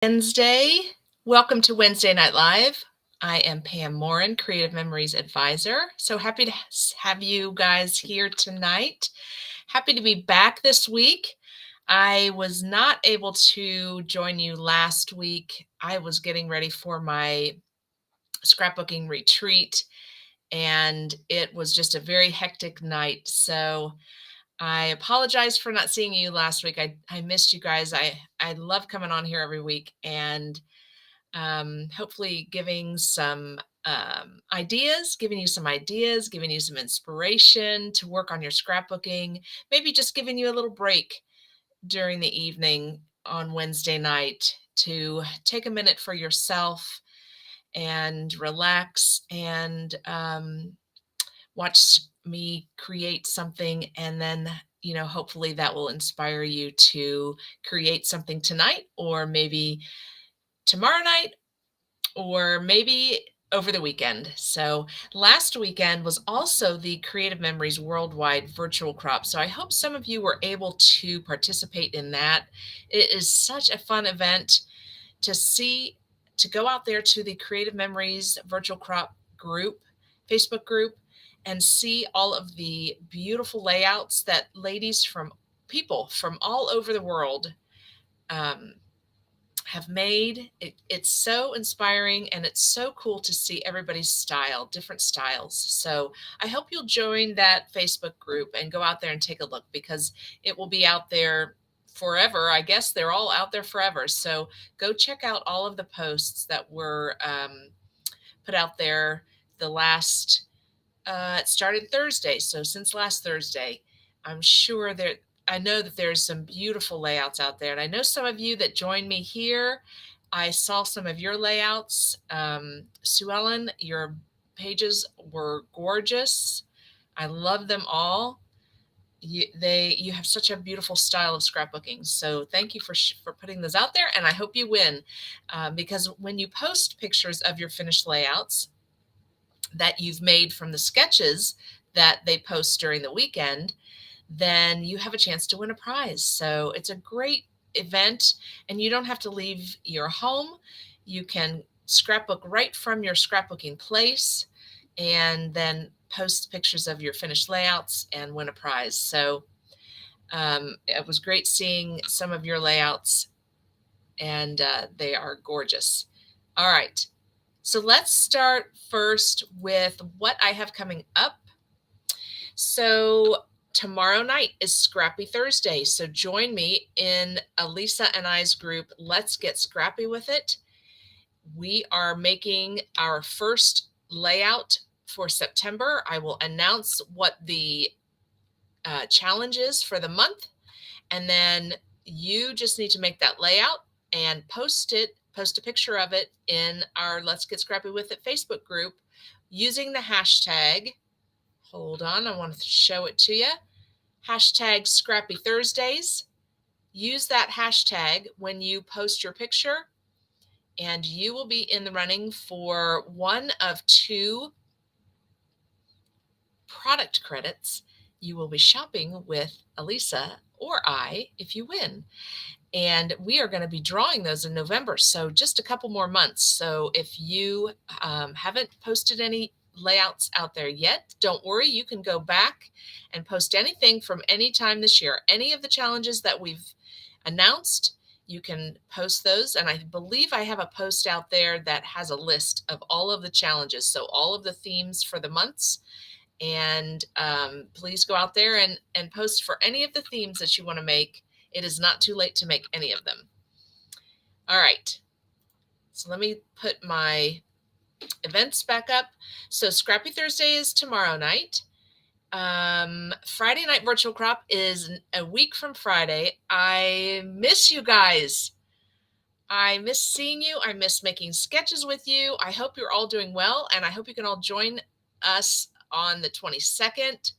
Wednesday. Welcome to Wednesday Night Live. I am Pam Morin, Creative Memories Advisor. So happy to have you guys here tonight. Happy to be back this week. I was not able to join you last week. I was getting ready for my scrapbooking retreat, and it was just a very hectic night. So I apologize for not seeing you last week. I missed you guys. I love coming on here every week and hopefully giving you some ideas, giving you some inspiration to work on your scrapbooking, maybe just giving you a little break during the evening on Wednesday night to take a minute for yourself and relax and watch me create something. And then, hopefully that will inspire you to create something tonight or maybe tomorrow night or maybe over the weekend. So last weekend was also the Creative Memories Worldwide Virtual Crop. So I hope some of you were able to participate in that. It is such a fun event to see, to go out there to the Creative Memories Virtual Crop group, Facebook group, and see all of the beautiful layouts that people from all over the world um, have made. It's so inspiring, and it's so cool to see everybody's different styles. So I hope you'll join that Facebook group and go out there and take a look, because it will be out there forever. I guess they're all out there forever. So go check out all of the posts that were put out there the last it started Thursday. So since last Thursday, I'm sure I know that there's some beautiful layouts out there. And I know some of you that joined me here, I saw some of your layouts. Sue Ellen, your pages were gorgeous. I love them all. You have such a beautiful style of scrapbooking. So thank you for putting those out there. And I hope you win, because when you post pictures of your finished layouts that you've made from the sketches that they post during the weekend, then you have a chance to win a prize. So it's a great event, and you don't have to leave your home. You can scrapbook right from your scrapbooking place and then post pictures of your finished layouts and win a prize. So it was great seeing some of your layouts, and they are gorgeous. All right. So let's start first with what I have coming up. So tomorrow night is Scrappy Thursday. So join me in Elisa and I's group, Let's Get Scrappy with It. We are making our first layout for September. I will announce what the challenge is for the month, and then you just need to make that layout and post a picture of it in our Let's Get Scrappy with It Facebook group using the hashtag. Hold on, I want to show it to you. Hashtag Scrappy Thursdays. Use that hashtag when you post your picture, and you will be in the running for one of 2 product credits. You will be shopping with Elisa or I if you win. And we are going to be drawing those in November. So just a couple more months. So if you haven't posted any layouts out there yet, don't worry. You can go back and post anything from any time this year. Any of the challenges that we've announced, you can post those. And I believe I have a post out there that has a list of all of the challenges. So all of the themes for the months. And please go out there and post for any of the themes that you want to make. It is not too late to make any of them. All right. So let me put my events back up. So Scrappy Thursday is tomorrow night. Friday night virtual crop is a week from Friday. I miss you guys. I miss seeing you. I miss making sketches with you. I hope you're all doing well, and I hope you can all join us on the 22nd.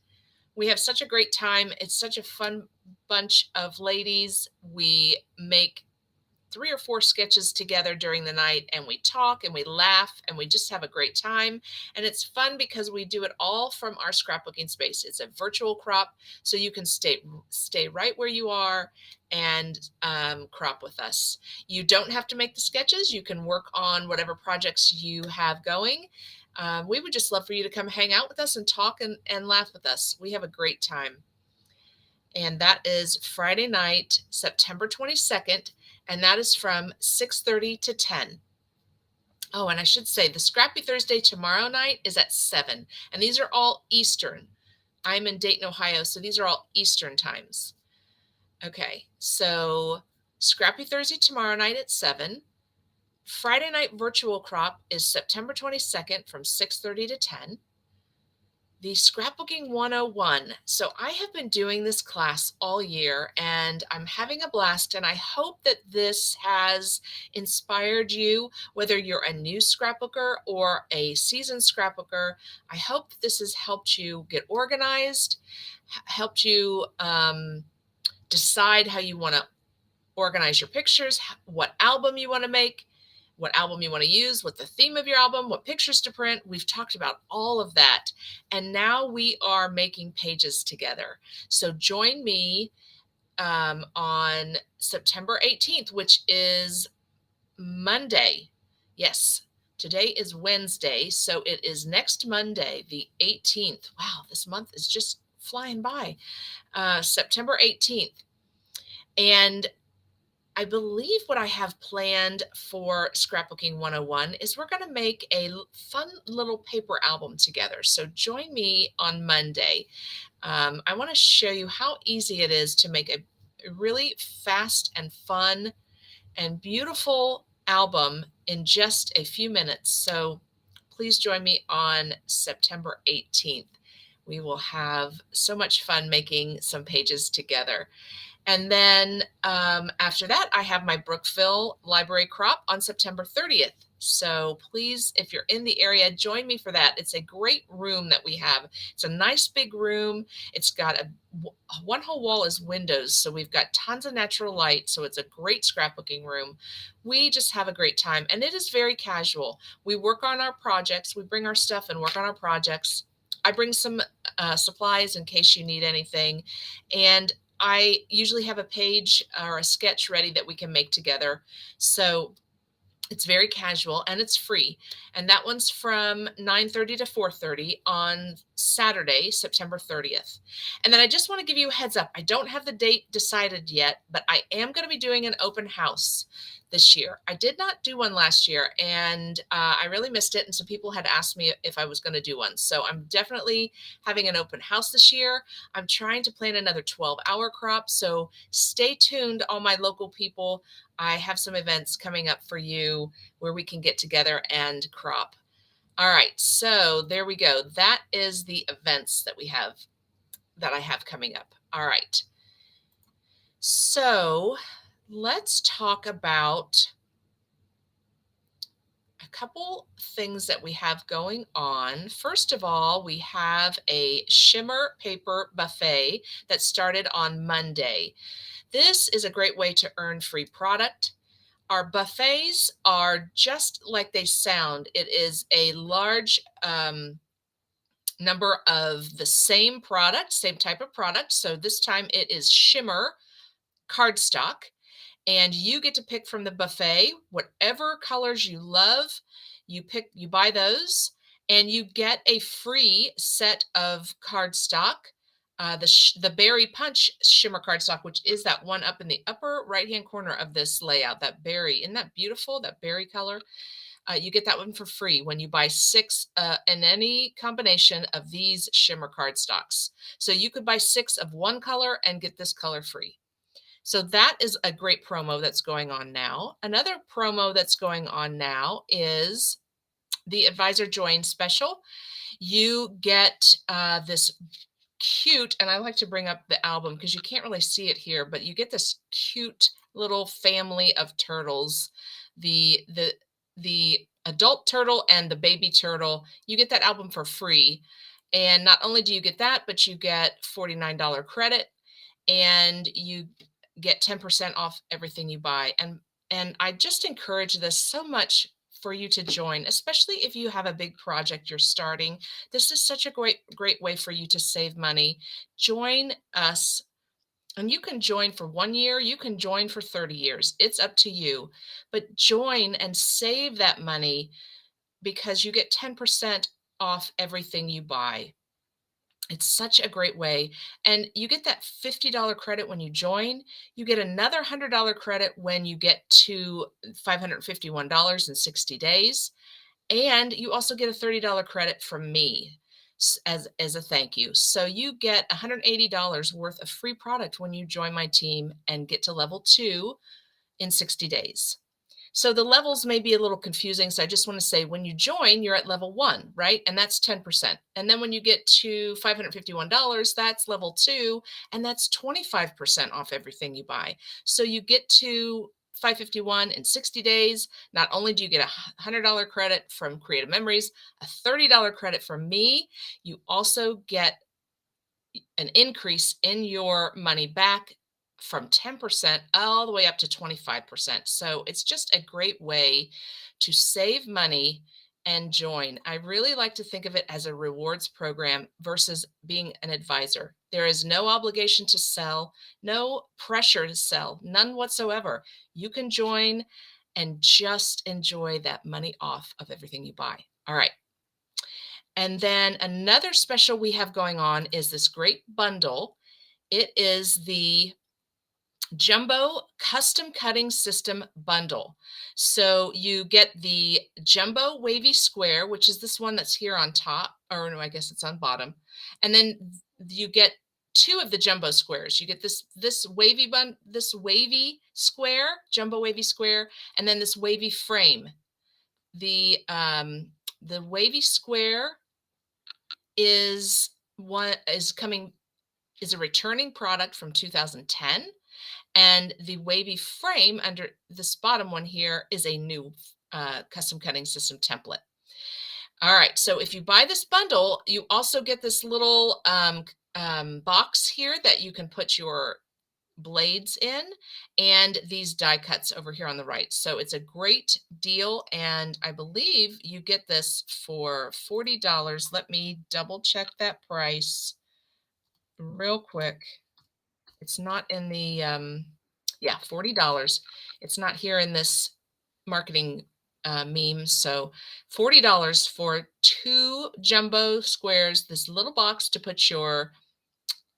We have such a great time. It's such a fun bunch of ladies. We make 3 or 4 sketches together during the night, and we talk and we laugh and we just have a great time. And it's fun because we do it all from our scrapbooking space. It's a virtual crop, so you can stay right where you are and crop with us. You don't have to make the sketches. You can work on whatever projects you have going. We would just love for you to come hang out with us and talk and laugh with us. We have a great time. And that is Friday night, September 22nd, and that is from 6:30 to 10. Oh, and I should say the Scrappy Thursday tomorrow night is at 7, and these are all Eastern. I'm in Dayton, Ohio, so these are all Eastern times. Okay, so Scrappy Thursday tomorrow night at 7. Friday night virtual crop is September 22nd from 6:30 to 10. The Scrapbooking 101. So I have been doing this class all year and I'm having a blast. And I hope that this has inspired you, whether you're a new scrapbooker or a seasoned scrapbooker. I hope this has helped you get organized, helped you decide how you want to organize your pictures, what album you want to make, what album you want to use, what the theme of your album, what pictures to print. We've talked about all of that. And now we are making pages together. So join me on September 18th, which is Monday. Yes, today is Wednesday. So it is next Monday, the 18th. Wow, this month is just flying by. September 18th. And I believe what I have planned for Scrapbooking 101 is we're going to make a fun little paper album together. So join me on Monday. I want to show you how easy it is to make a really fast and fun and beautiful album in just a few minutes. So please join me on September 18th. We will have so much fun making some pages together. And then after that, I have my Brookville Library Crop on September 30th. So please, if you're in the area, join me for that. It's a great room that we have. It's a nice big room. It's got one whole wall is windows. So we've got tons of natural light. So it's a great scrapbooking room. We just have a great time. And it is very casual. We work on our projects. We bring our stuff and work on our projects. I bring some supplies in case you need anything. And I usually have a page or a sketch ready that we can make together. So it's very casual and it's free. And that one's from 9:30 to 4:30 on Saturday, September 30th. And then I just want to give you a heads up. I don't have the date decided yet, but I am going to be doing an open house this year. I did not do one last year and I really missed it. And some people had asked me if I was going to do one. So I'm definitely having an open house this year. I'm trying to plan another 12-hour crop. So stay tuned, all my local people. I have some events coming up for you where we can get together and crop. All right, so there we go. That is the events that I have coming up. All right. So let's talk about a couple things that we have going on. First of all, we have a shimmer paper buffet that started on Monday. This is a great way to earn free product. Our buffets are just like they sound. It is a large number of the same product, same type of product. So this time it is shimmer cardstock. And you get to pick from the buffet whatever colors you love. You buy those, and you get a free set of cardstock. The Berry Punch shimmer cardstock, which is that one up in the upper right-hand corner of this layout, that berry. Isn't that beautiful, that berry color? You get that one for free when you buy 6 in any combination of these shimmer cardstocks. So you could buy 6 of one color and get this color free. So that is a great promo that's going on now. Another promo that's going on now is the Advisor Join special. You get this cute, and I like to bring up the album because you can't really see it here, but you get this cute little family of turtles. The adult turtle and the baby turtle. You get that album for free. And not only do you get that, but you get $49 credit and you get 10% off everything you buy. And And I just encourage this so much for you to join, especially if you have a big project you're starting. This is such a great way for you to save money. Join us, and you can join for 1 year, you can join for 30 years. It's up to you. But join and save that money because you get 10% off everything you buy. It's such a great way. And you get that $50 credit when you join. You get another $100 credit when you get to $551 in 60 days. And you also get a $30 credit from me as a thank you. So you get $180 worth of free product when you join my team and get to level 2 in 60 days. So the levels may be a little confusing. So I just want to say when you join, you're at level 1, right? And that's 10%. And then when you get to $551, that's level 2, and that's 25% off everything you buy. So you get to 551 in 60 days. Not only do you get a $100 credit from Creative Memories, a $30 credit from me, you also get an increase in your money back from 10% all the way up to 25%. So it's just a great way to save money and join. I really like to think of it as a rewards program versus being an advisor. There is no obligation to sell, no pressure to sell, none whatsoever. You can join and just enjoy that money off of everything you buy. All right. And then another special we have going on is this great bundle. It is the Jumbo Custom Cutting System Bundle. So you get the Jumbo Wavy Square, which is this one that's here on top, or no, I guess it's on bottom. And then you get 2 of the jumbo squares. You get this wavy square, Jumbo Wavy Square, and then this wavy frame. The wavy square is a returning product from 2010, and the wavy frame under this bottom one here is a new custom cutting system template. All right, so if you buy this bundle, you also get this little box here that you can put your blades in, and these die cuts over here on the right. So it's a great deal, and I believe you get this for $40. Let me double check that price real quick. It's not in the yeah, $40. It's not here in this marketing meme. So $40 for 2 jumbo squares, this little box to put your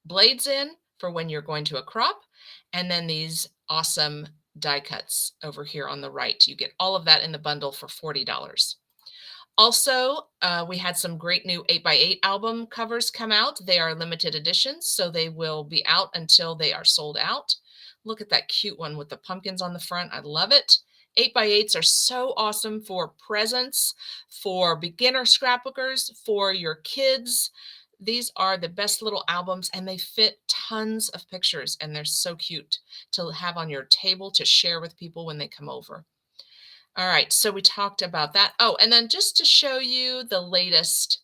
blades in for when you're going to a crop, and then these awesome die cuts over here on the right. You get all of that in the bundle for $40. Also, we had some great new 8x8 album covers come out. They are limited editions, so they will be out until they are sold out. Look at that cute one with the pumpkins on the front. I love it. 8x8s are so awesome for presents, for beginner scrapbookers, for your kids. These are the best little albums, and they fit tons of pictures, and they're so cute to have on your table to share with people when they come over. All right, so we talked about that. Oh, and then just to show you the latest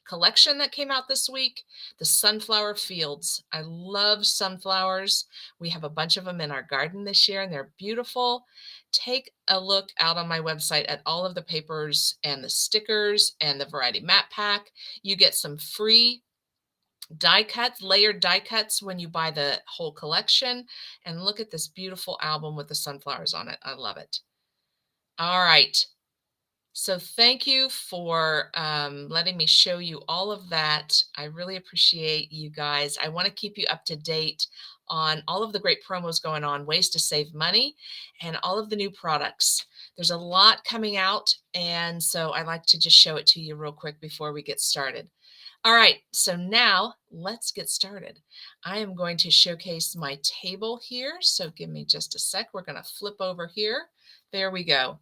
collection that came out this week, the sunflower fields. I love sunflowers. We have a bunch of them in our garden this year, and they're beautiful. Take a look out on my website at all of the papers and the stickers and the variety map pack. You get some free die cuts, layered die cuts when you buy the whole collection. And look at this beautiful album with the sunflowers on it. I love it. All right. So thank you for letting me show you all of that. I really appreciate you guys. I want to keep you up to date on all of the great promos going on, ways to save money, and all of the new products. There's a lot coming out, and so I like to just show it to you real quick before we get started. All right, so now let's get started. I am going to showcase my table here, so give me just a sec. We're going to flip over here. There we go.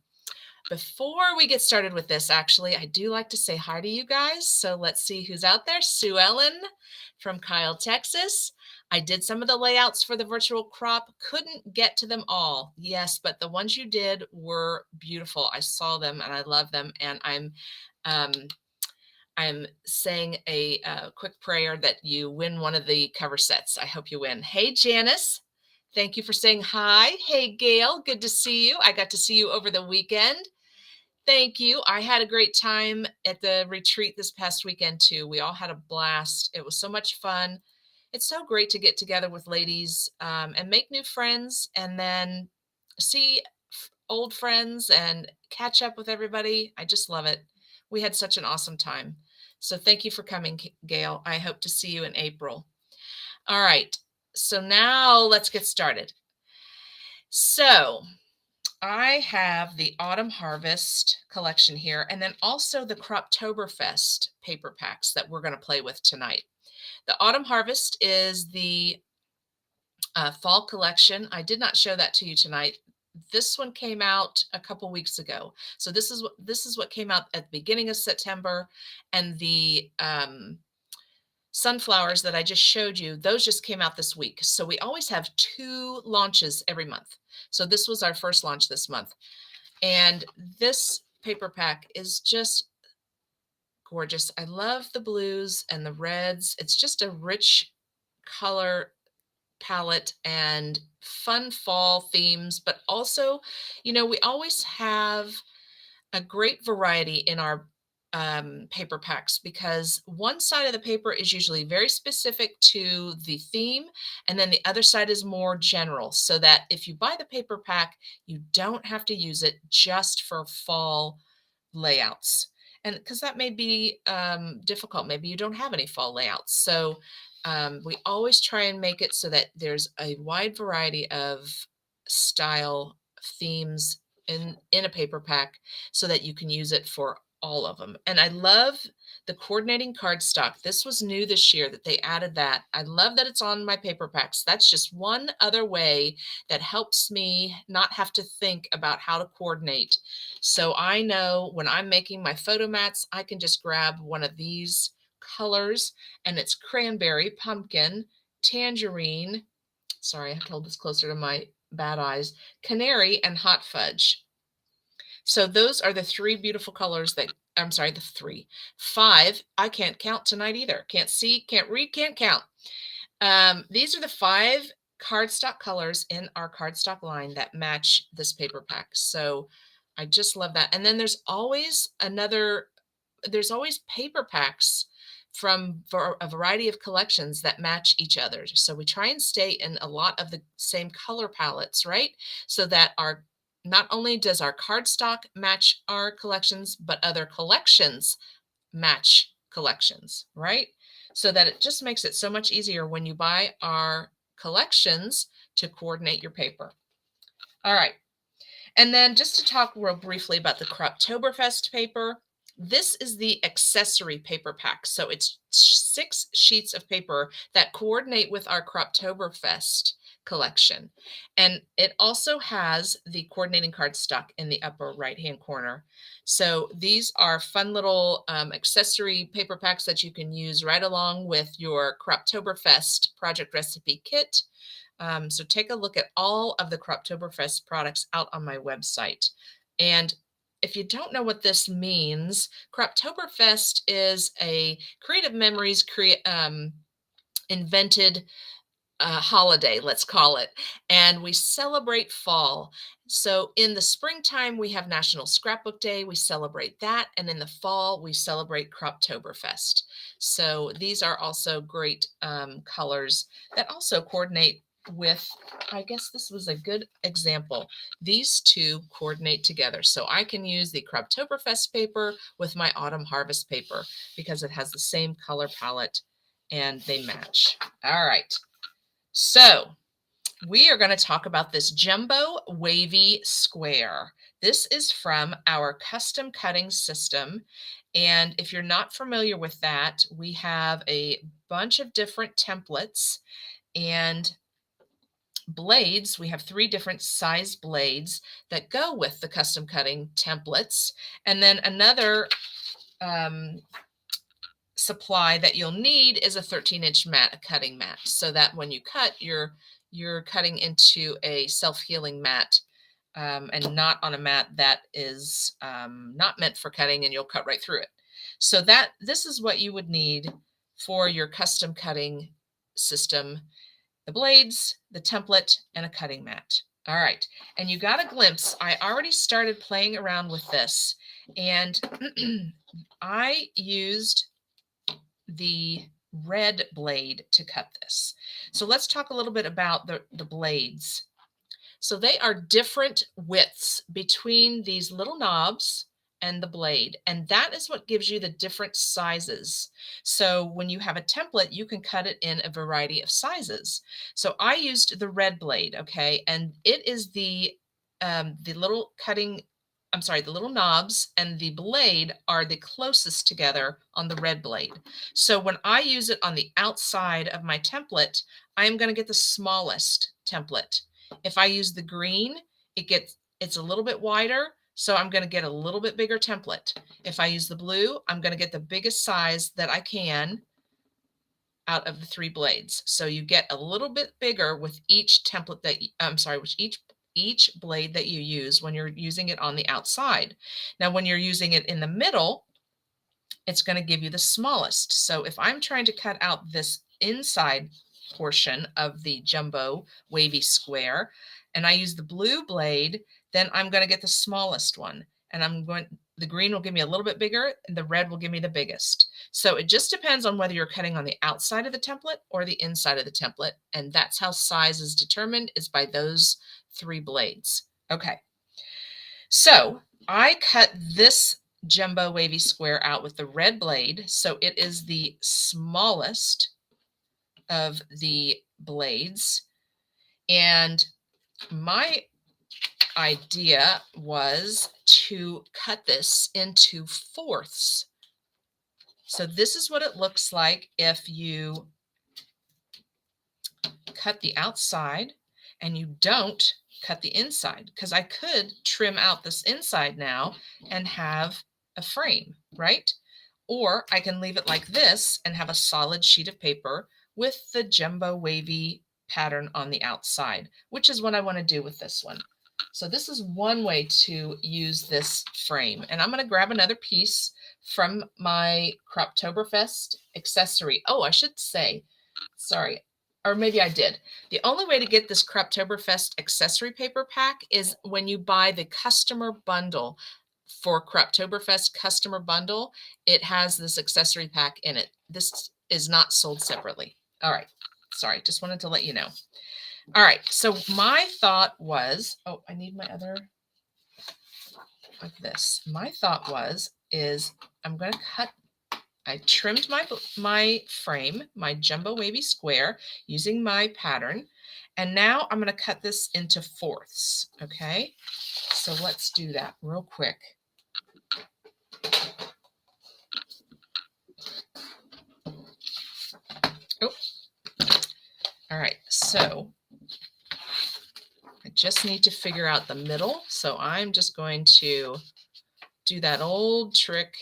Before we get started with this, actually, I do like to say hi to you guys. So let's see who's out there. Sue Ellen from Kyle, Texas. I did some of the layouts for the virtual crop. Couldn't get to them all. Yes, but the ones you did were beautiful. I saw them and I love them. And I'm saying a quick prayer that you win one of the cover sets. I hope you win. Hey, Janice. Thank you for saying hi. Hey, Gail, good to see you. I got to see you over the weekend. Thank you. I had a great time at the retreat this past weekend too. We all had a blast. It was so much fun. It's so great to get together with ladies and make new friends and then see old friends and catch up with everybody. I just love it. We had such an awesome time. So thank you for coming, Gail. I hope to see you in April. All right. So now let's get started. So I have the Autumn Harvest collection here, and then also the Croptoberfest paper packs that we're going to play with tonight. The Autumn Harvest is the fall collection. I did not show that to you tonight. This one came out a couple weeks ago. So this is what came out at the beginning of September, and the sunflowers that I just showed you, those just came out this week. So we always have 2 launches every month. So this was our first launch this month. And this paper pack is just gorgeous. I love the blues and the reds. It's just a rich color palette and fun fall themes, but also, we always have a great variety in our paper packs because one side of the paper is usually very specific to the theme, and then the other side is more general, so that if you buy the paper pack, you don't have to use it just for fall layouts. And because that may be difficult, maybe you don't have any fall layouts. So we always try and make it so that there's a wide variety of style themes in a paper pack so that you can use it for all of them. And I love the coordinating cardstock. This was new this year that they added that. I love that it's on my paper packs. That's just one other way that helps me not have to think about how to coordinate. So I know when I'm making my photo mats, I can just grab one of these colors, and it's cranberry, pumpkin, tangerine. Sorry, I have to hold this closer to my bad eyes. Canary and hot fudge. So those are the 3 beautiful colors that, I'm sorry, the 3. 5, I can't count tonight either. Can't see, can't read, can't count. These are the 5 cardstock colors in our cardstock line that match this paper pack. So I just love that. And then there's always paper packs from a variety of collections that match each other. So we try and stay in a lot of the same color palettes, right? So that not only does our cardstock match our collections, but other collections match collections, right? So that it just makes it so much easier when you buy our collections to coordinate your paper. All right. And then just to talk real briefly about the Croptoberfest paper, this is the accessory paper pack. So it's 6 sheets of paper that coordinate with our Croptoberfest collection. And it also has the coordinating cardstock in the upper right-hand corner. So these are fun little accessory paper packs that you can use right along with your Croptoberfest project recipe kit. So take a look at all of the Croptoberfest products out on my website. And if you don't know what this means, Croptoberfest is a Creative Memories invented holiday, let's call it. And we celebrate fall. So in the springtime, we have National Scrapbook Day. We celebrate that. And in the fall, we celebrate Croptoberfest. So these are also great colors that also coordinate with, I guess this was a good example. These 2 coordinate together. So I can use the Croptoberfest paper with my Autumn Harvest paper because it has the same color palette and they match. All right. So we are going to talk about this Jumbo Wavy Square. This is from our custom cutting system. And if you're not familiar with that, we have a bunch of different templates and blades. We have 3 different size blades that go with the custom cutting templates. And then another supply that you'll need is a 13-inch mat, a cutting mat, so that when you cut, you're cutting into a self-healing mat and not on a mat that is not meant for cutting, and you'll cut right through it. So this is what you would need for your custom cutting system. the blades, the template, and a cutting mat. All right, and you got a glimpse. I already started playing around with this, and I used the red blade to cut this. So let's talk a little bit about the blades. So they are different widths between these little knobs and the blade, and that is what gives you the different sizes. So when you have a template, you can cut it in a variety of sizes. So I used the red blade, okay, and it is the little cutting, I'm sorry, the little knobs and the blade are the closest together on the red blade. So when I use it on the outside of my template, I am going to get the smallest template. If I use the green, it's a little bit wider, so I'm going to get a little bit bigger template. If I use the blue, I'm going to get the biggest size that I can out of the 3 blades. So you get a little bit bigger with each template that I'm sorry, with each blade that you use when you're using it on the outside. Now, when you're using it in the middle, it's going to give you the smallest. So if I'm trying to cut out this inside portion of the jumbo wavy square and I use the blue blade, then I'm going to get the smallest one. And the green will give me a little bit bigger and the red will give me the biggest. So it just depends on whether you're cutting on the outside of the template or the inside of the template. And that's how size is determined, is by those 3 blades. Okay. So I cut this jumbo wavy square out with the red blade. So it is the smallest of the blades. And my idea was to cut this into 4ths. So this is what it looks like if you cut the outside and you don't cut the inside, because I could trim out this inside now and have a frame, right? Or I can leave it like this and have a solid sheet of paper with the jumbo wavy pattern on the outside, which is what I want to do with this one. So this is one way to use this frame. And I'm going to grab another piece from my Croptoberfest accessory. Oh, I should say, sorry, or maybe I did. The only way to get this Croptoberfest accessory paper pack is when you buy the customer bundle. For Croptoberfest customer bundle, it has this accessory pack in it. This is not sold separately. All right. Sorry, just wanted to let you know. All right. So my thought was, oh, I need my other like this. My thought is I'm going to cut. I trimmed my frame, my jumbo wavy square, using my pattern. And now I'm going to cut this into 4ths. Okay. So let's do that real quick. Oh. All right. So I just need to figure out the middle. So I'm just going to do that old trick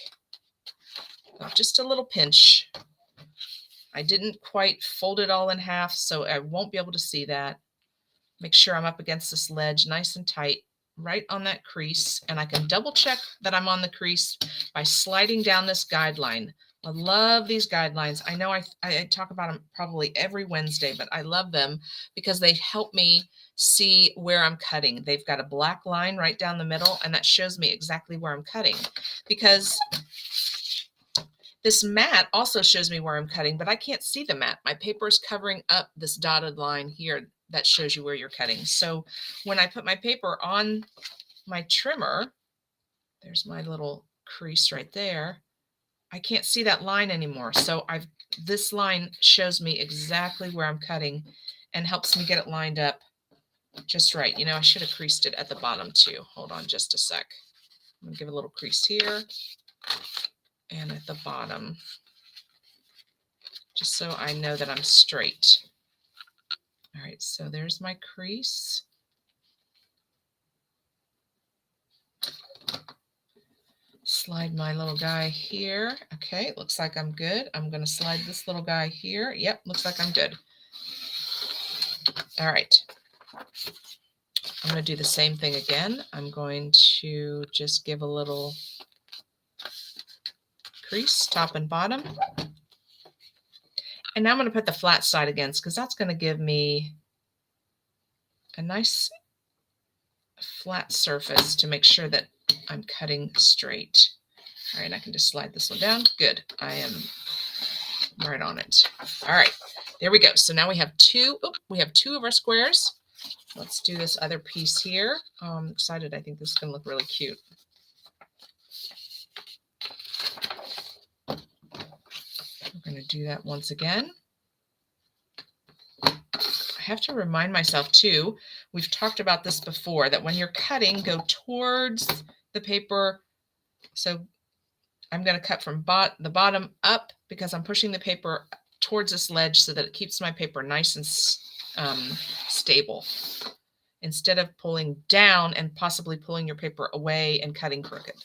of just a little pinch. I didn't quite fold it all in half, so I won't be able to see that. Make sure I'm up against this ledge nice and tight, right on that crease. And I can double check that I'm on the crease by sliding down this guideline. I love these guidelines. I know I talk about them probably every Wednesday, but I love them because they help me see where I'm cutting. They've got a black line right down the middle, and that shows me exactly where I'm cutting. Because this mat also shows me where I'm cutting, but I can't see the mat. My paper is covering up this dotted line here that shows you where you're cutting. So when I put my paper on my trimmer, there's my little crease right there. I can't see that line anymore. So this line shows me exactly where I'm cutting and helps me get it lined up just right. You know, I should have creased it at the bottom too. Hold on just a sec. I'm gonna give a little crease here and at the bottom, just so I know that I'm straight. All right, so there's my crease. Slide my little guy here. Okay, looks like I'm good. I'm going to slide this little guy here. Yep, looks like I'm good. All right. I'm going to do the same thing again. I'm going to just give a little crease, top and bottom. And now I'm going to put the flat side against because that's going to give me a nice flat surface to make sure that I'm cutting straight. All right, I can just slide this one down. Good. I am right on it. All right, there we go. So now we have two of our squares. Let's do this other piece here. I'm excited. I think this is going to look really cute. We're going to do that once again. I have to remind myself too, we've talked about this before, that when you're cutting, go towards the paper. So I'm going to cut from the bottom up because I'm pushing the paper towards this ledge so that it keeps my paper nice and stable, instead of pulling down and possibly pulling your paper away and cutting crooked.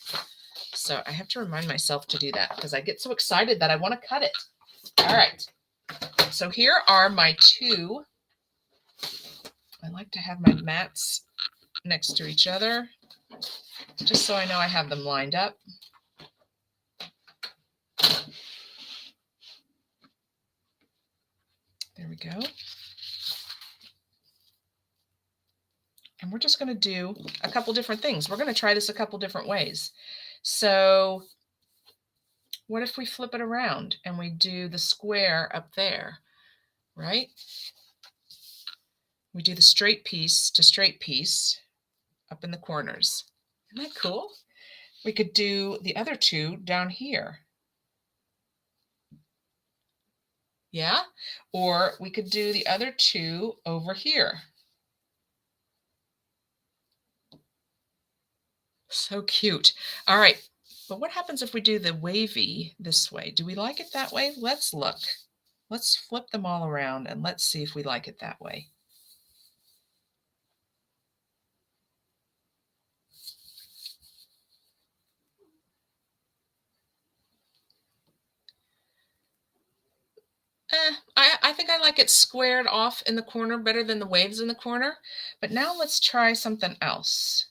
So I have to remind myself to do that because I get so excited that I want to cut it. All right. So here are my two. I like to have my mats next to each other just so I know I have them lined up. There we go. And we're just going to do a couple different things. We're going to try this a couple different ways. So what if we flip it around and we do the square up there, right? We do the straight piece to straight piece up in the corners. Isn't that cool? We could do the other two down here. Yeah? Or we could do the other two over here. So cute. All right. But what happens if we do the wavy this way? Do we like it that way? Let's look. Let's flip them all around and let's see if we like it that way. I think I like it squared off in the corner better than the waves in the corner. But now let's try something else.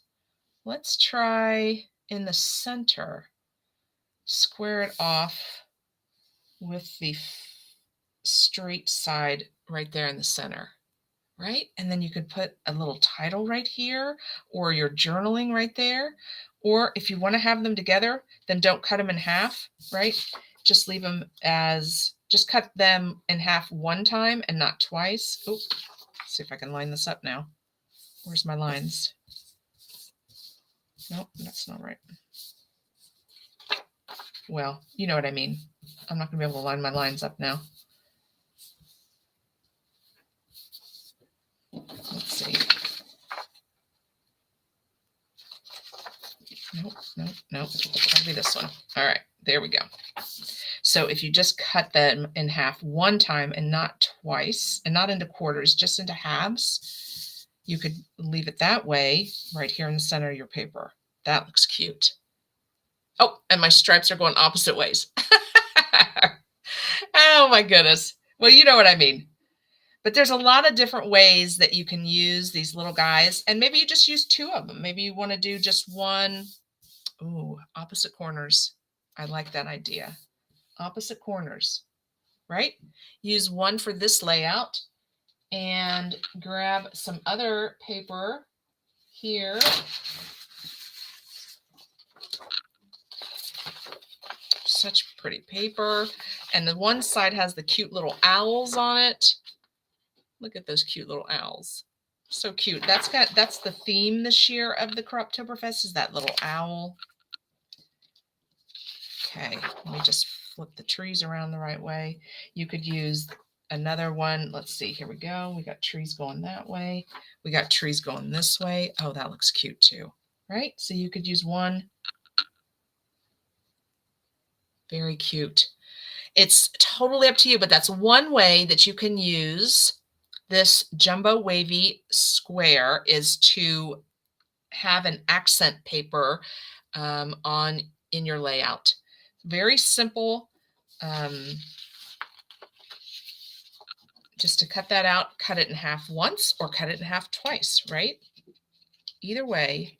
Let's try in the center, square it off with the straight side right there in the center, right? And then you could put a little title right here, or your journaling right there. Or if you want to have them together, then don't cut them in half, right? Just leave them as, just cut them in half one time and not twice. Oh, see if I can line this up now. Where's my lines? Nope, that's not right. Well, you know what I mean. I'm not going to be able to line my lines up now. Let's see. Nope. That'll be this one. All right, there we go. So if you just cut them in half one time and not twice, and not into quarters, just into halves, you could leave it that way right here in the center of your paper. That looks cute. Oh, and my stripes are going opposite ways. Oh my goodness. Well, you know what I mean. But there's a lot of different ways that you can use these little guys. And maybe you just use two of them. Maybe you want to do just one. Ooh, opposite corners. I like that idea. Opposite corners, right? Use one for this layout and grab some other paper here. Such pretty paper. And the one side has the cute little owls on it. Look at those cute little owls. So cute. That's the theme this year of the Croptoberfest, is that little owl. Okay, let me just flip the trees around the right way. You could use another one. Let's see, here we go. We got trees going that way. We got trees going this way. Oh, that looks cute too, right? So you could use one. Very cute. It's totally up to you, but that's one way that you can use this jumbo wavy square, is to have an accent paper in your layout. Very simple. Just to cut that out, cut it in half once or cut it in half twice, right? Either way,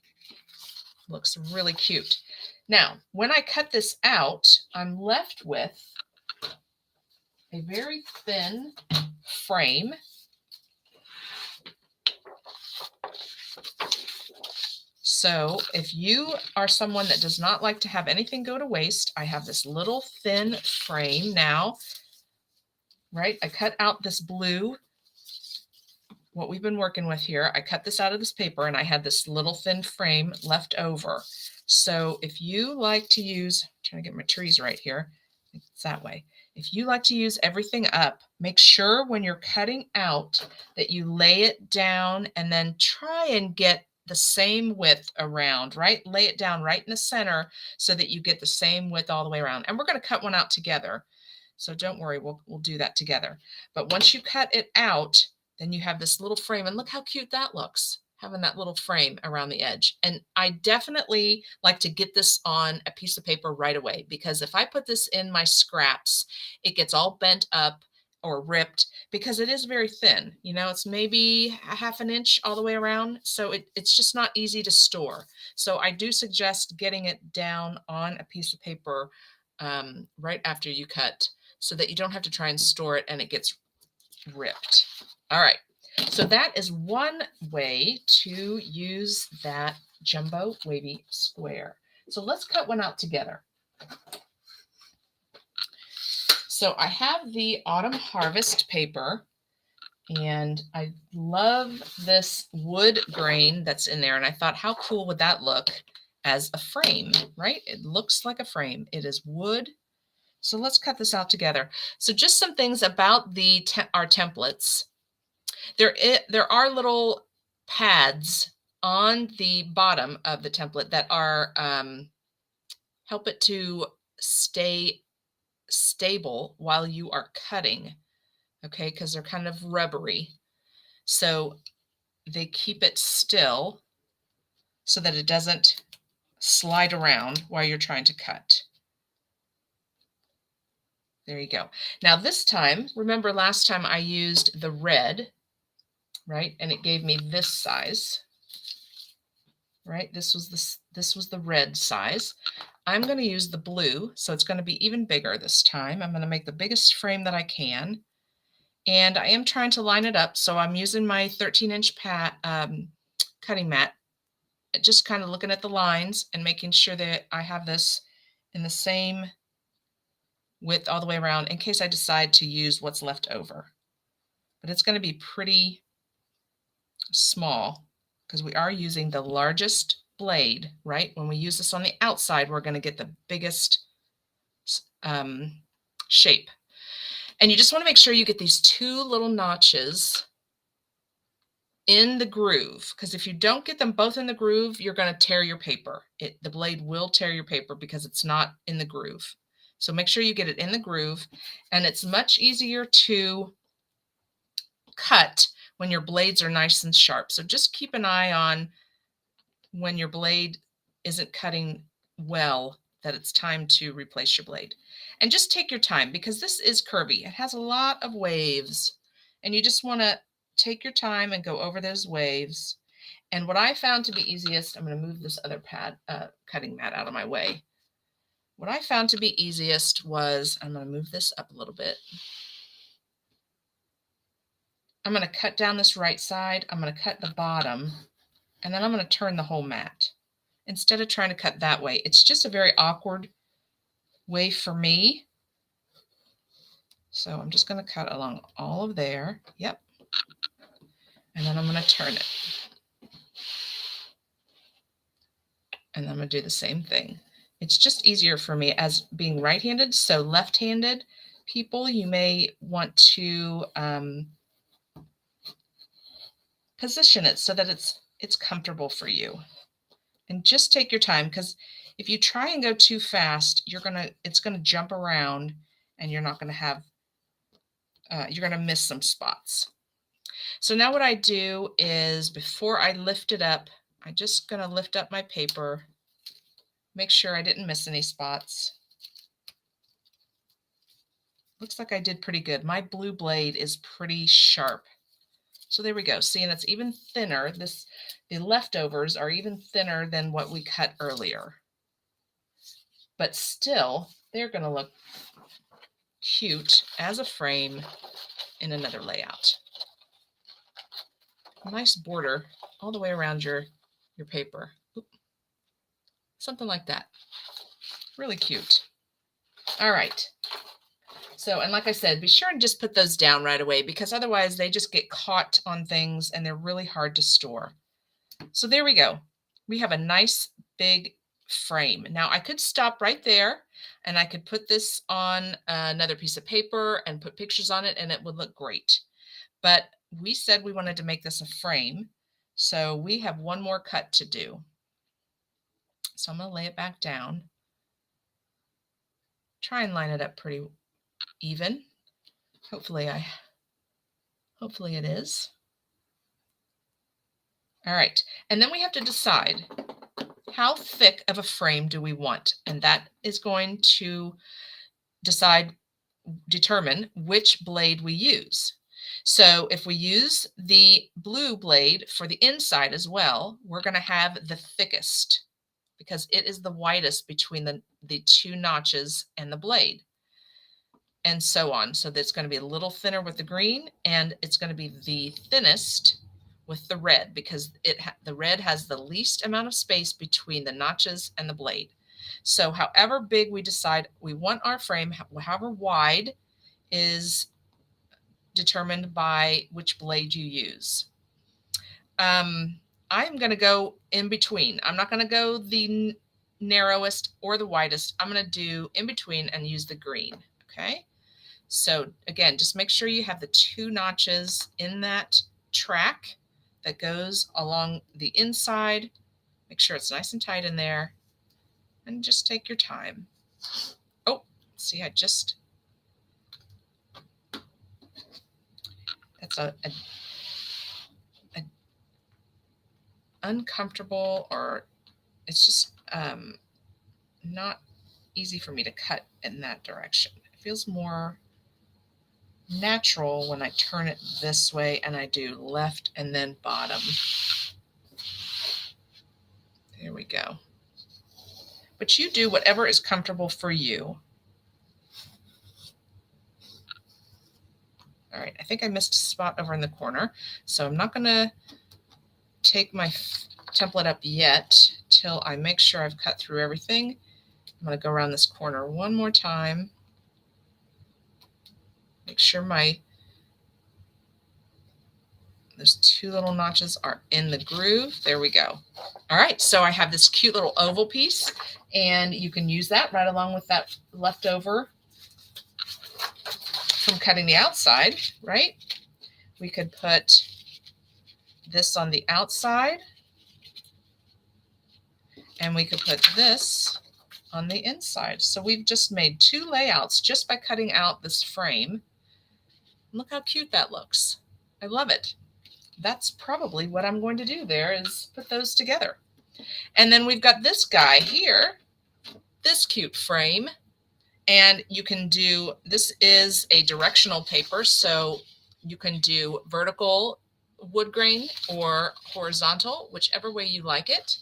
looks really cute. Now, when I cut this out, I'm left with a very thin frame. So if you are someone that does not like to have anything go to waste, I have this little thin frame now, right? I cut out this blue, what we've been working with here. I cut this out of this paper and I had this little thin frame left over. So if you like to use, I'm trying to get my trees right here, it's that way. If you like to use everything up, make sure when you're cutting out that you lay it down and then try and get the same width around, right? Lay it down right in the center so that you get the same width all the way around. And we're going to cut one out together. So don't worry, we'll do that together. But once you cut it out, then you have this little frame, and look how cute that looks, having that little frame around the edge. And I definitely like to get this on a piece of paper right away, because if I put this in my scraps, it gets all bent up or ripped because it is very thin. You know, it's maybe a half an inch all the way around. So it's just not easy to store. So I do suggest getting it down on a piece of paper right after you cut so that you don't have to try and store it and it gets ripped. All right. So that is one way to use that jumbo wavy square. So let's cut one out together. So I have the Autumn Harvest paper, and I love this wood grain that's in there. And I thought, how cool would that look as a frame, right? It looks like a frame. It is wood. So let's cut this out together. So just some things about our templates. There are little pads on the bottom of the template that are help it to stay stable while you are cutting, okay, because they're kind of rubbery. So they keep it still so that it doesn't slide around while you're trying to cut. There you go. Now this time, remember last time I used the red, right? And it gave me this size, right? This was the red size. I'm going to use the blue, so it's going to be even bigger this time. I'm going to make the biggest frame that I can. And I am trying to line it up, so I'm using my 13-inch cutting mat, just kind of looking at the lines and making sure that I have this in the same width all the way around in case I decide to use what's left over. But it's going to be pretty small because we are using the largest blade, right? When we use this on the outside, we're going to get the biggest shape. And you just want to make sure you get these two little notches in the groove, because if you don't get them both in the groove, you're going to tear your paper. The blade will tear your paper because it's not in the groove. So make sure you get it in the groove, and it's much easier to cut when your blades are nice and sharp. So just keep an eye on when your blade isn't cutting well, that it's time to replace your blade. And just take your time because this is curvy. It has a lot of waves, and you just want to take your time and go over those waves. And what I found to be easiest, I'm going to move this other cutting mat out of my way. What I found to be easiest was, I'm going to move this up a little bit. I'm going to cut down this right side. I'm going to cut the bottom, and then I'm going to turn the whole mat instead of trying to cut that way. It's just a very awkward way for me. So I'm just going to cut along all of there. Yep. And then I'm going to turn it. And I'm going to do the same thing. It's just easier for me as being right-handed. So left-handed people, you may want to position it so that it's comfortable for you. And just take your time, because if you try and go too fast, it's gonna jump around, and you're not gonna have you're gonna miss some spots. So now what I do is, before I lift it up, I'm just gonna lift up my paper, make sure I didn't miss any spots. Looks like I did pretty good. My blue blade is pretty sharp. So there we go. See, and it's even thinner. The leftovers are even thinner than what we cut earlier. But still, they're going to look cute as a frame in another layout. Nice border all the way around your paper. Oop. Something like that. Really cute. All right. So, and like I said, be sure and just put those down right away, because otherwise they just get caught on things and they're really hard to store. So there we go. We have a nice big frame. Now I could stop right there and I could put this on another piece of paper and put pictures on it and it would look great. But we said we wanted to make this a frame. So we have one more cut to do. So I'm going to lay it back down. Try and line it up pretty even. Hopefully it is. All right. And then we have to decide, how thick of a frame do we want? And that is going to determine which blade we use. So if we use the blue blade for the inside as well, we're going to have the thickest, because it is the widest between the two notches and the blade, and so on. So that's going to be a little thinner with the green, and it's going to be the thinnest with the red, because the red has the least amount of space between the notches and the blade. So however big we decide we want our frame, however wide, is determined by which blade you use. I'm going to go in between. I'm not going to go the narrowest or the widest. I'm going to do in between and use the green. Okay. So again, just make sure you have the two notches in that track that goes along the inside. Make sure it's nice and tight in there, and just take your time. Oh, see, that's a uncomfortable, or it's just not easy for me to cut in that direction. It feels more natural when I turn it this way and I do left and then bottom. There we go. But you do whatever is comfortable for you. All right, I think I missed a spot over in the corner, so I'm not going to take my template up yet till I make sure I've cut through everything. I'm going to go around this corner one more time. Make sure those two little notches are in the groove. There we go. All right, so I have this cute little oval piece, and you can use that right along with that leftover from cutting the outside, right? We could put this on the outside, and we could put this on the inside. So we've just made two layouts just by cutting out this frame. Look how cute that looks. I love it. That's probably what I'm going to do there, is put those together. And then we've got this guy here, this cute frame. And you can do, this is a directional paper, so you can do vertical wood grain or horizontal, whichever way you like it.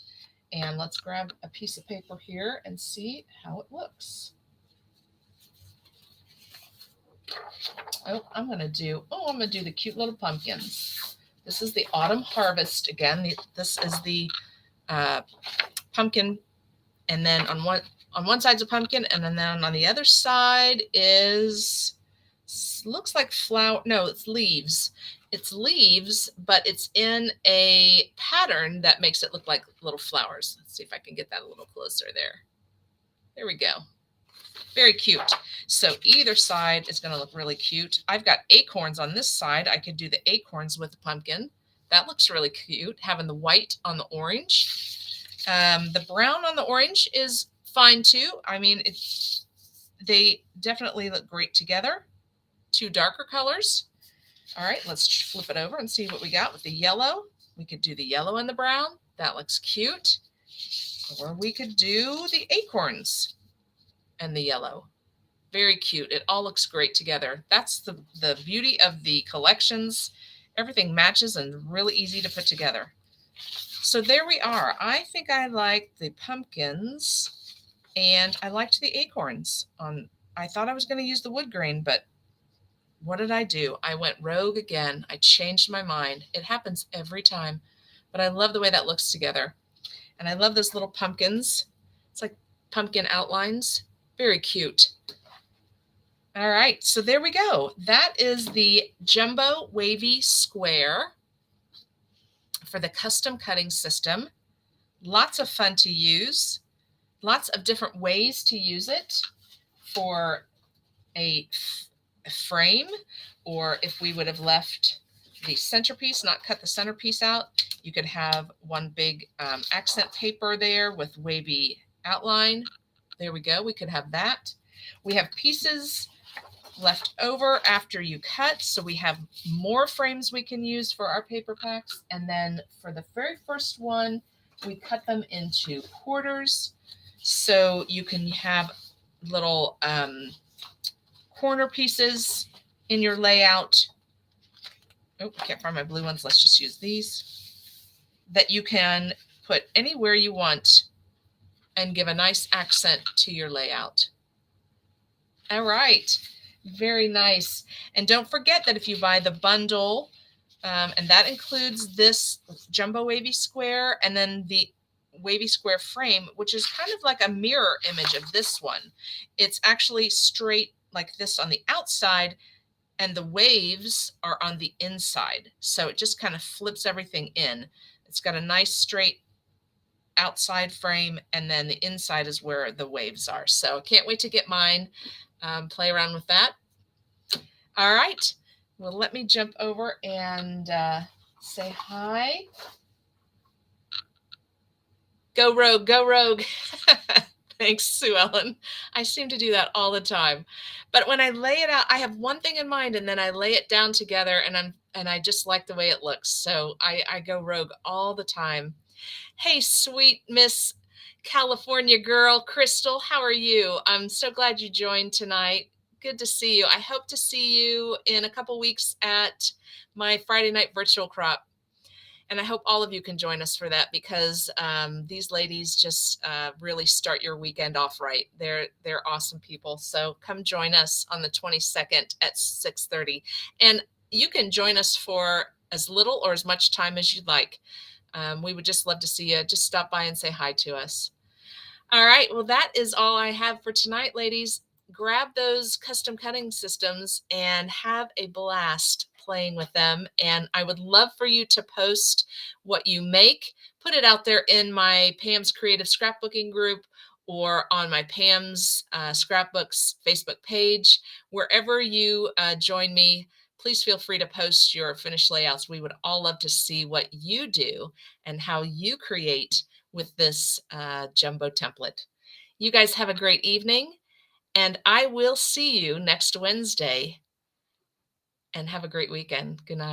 And let's grab a piece of paper here and see how it looks. I'm going to do the cute little pumpkins. This is the autumn harvest again. This is the pumpkin, and then on one side's a pumpkin, and then on the other side looks like flower. No, it's leaves. It's leaves, but it's in a pattern that makes it look like little flowers. Let's see if I can get that a little closer there. There we go. Very cute. So either side is going to look really cute. I've got acorns on this side. I could do the acorns with the pumpkin. That looks really cute, having the white on the orange. The brown on the orange is fine too. I mean, they definitely look great together. Two darker colors. All right, let's flip it over and see what we got with the yellow. We could do the yellow and the brown. That looks cute. Or we could do the acorns and the yellow. Very cute. It all looks great together. That's the beauty of the collections. Everything matches and really easy to put together. So there we are. I think I like the pumpkins, and I liked the acorns on I thought I was going to use the wood grain, but what did I do? I went rogue again. I changed my mind. It happens every time, but I love the way that looks together. And I love those little pumpkins. It's like pumpkin outlines. Very cute. All right, so there we go. That is the Jumbo Wavy Square for the custom cutting system. Lots of fun to use. Lots of different ways to use it for a frame, or if we would have left the centerpiece, not cut the centerpiece out, you could have one big accent paper there with wavy outline. There we go. We could have that. We have pieces left over after you cut, so we have more frames we can use for our paper packs. And then for the very first one, we cut them into quarters, so you can have little corner pieces in your layout. Oh, I can't find my blue ones. Let's just use these. That you can put anywhere you want and give a nice accent to your layout. All right. Very nice. And don't forget that if you buy the bundle, and that includes this Jumbo Wavy Square and then the Wavy Square frame, which is kind of like a mirror image of this one. It's actually straight like this on the outside, and the waves are on the inside. So it just kind of flips everything in. It's got a nice straight outside frame, and then the inside is where the waves are. So can't wait to get mine. Play around with that. All right. Well, let me jump over and say hi. Go rogue, go rogue. Thanks, Sue Ellen. I seem to do that all the time. But when I lay it out, I have one thing in mind, and then I lay it down together, and I just like the way it looks. So I go rogue all the time. Hey, sweet Miss California girl, Crystal, how are you? I'm so glad you joined tonight. Good to see you. I hope to see you in a couple weeks at my Friday night virtual crop. And I hope all of you can join us for that, because these ladies just really start your weekend off right. They're awesome people. So come join us on the 22nd at 6:30. And you can join us for as little or as much time as you'd like. We would just love to see you. Just stop by and say hi to us. All right. Well, that is all I have for tonight, ladies. Grab those custom cutting systems and have a blast playing with them. And I would love for you to post what you make, put it out there in my Pam's Creative Scrapbooking group or on my Pam's Scrapbooks Facebook page. Wherever you join me, please feel free to post your finished layouts. We would all love to see what you do and how you create with this jumbo template. You guys have a great evening, and I will see you next Wednesday, and have a great weekend. Good night.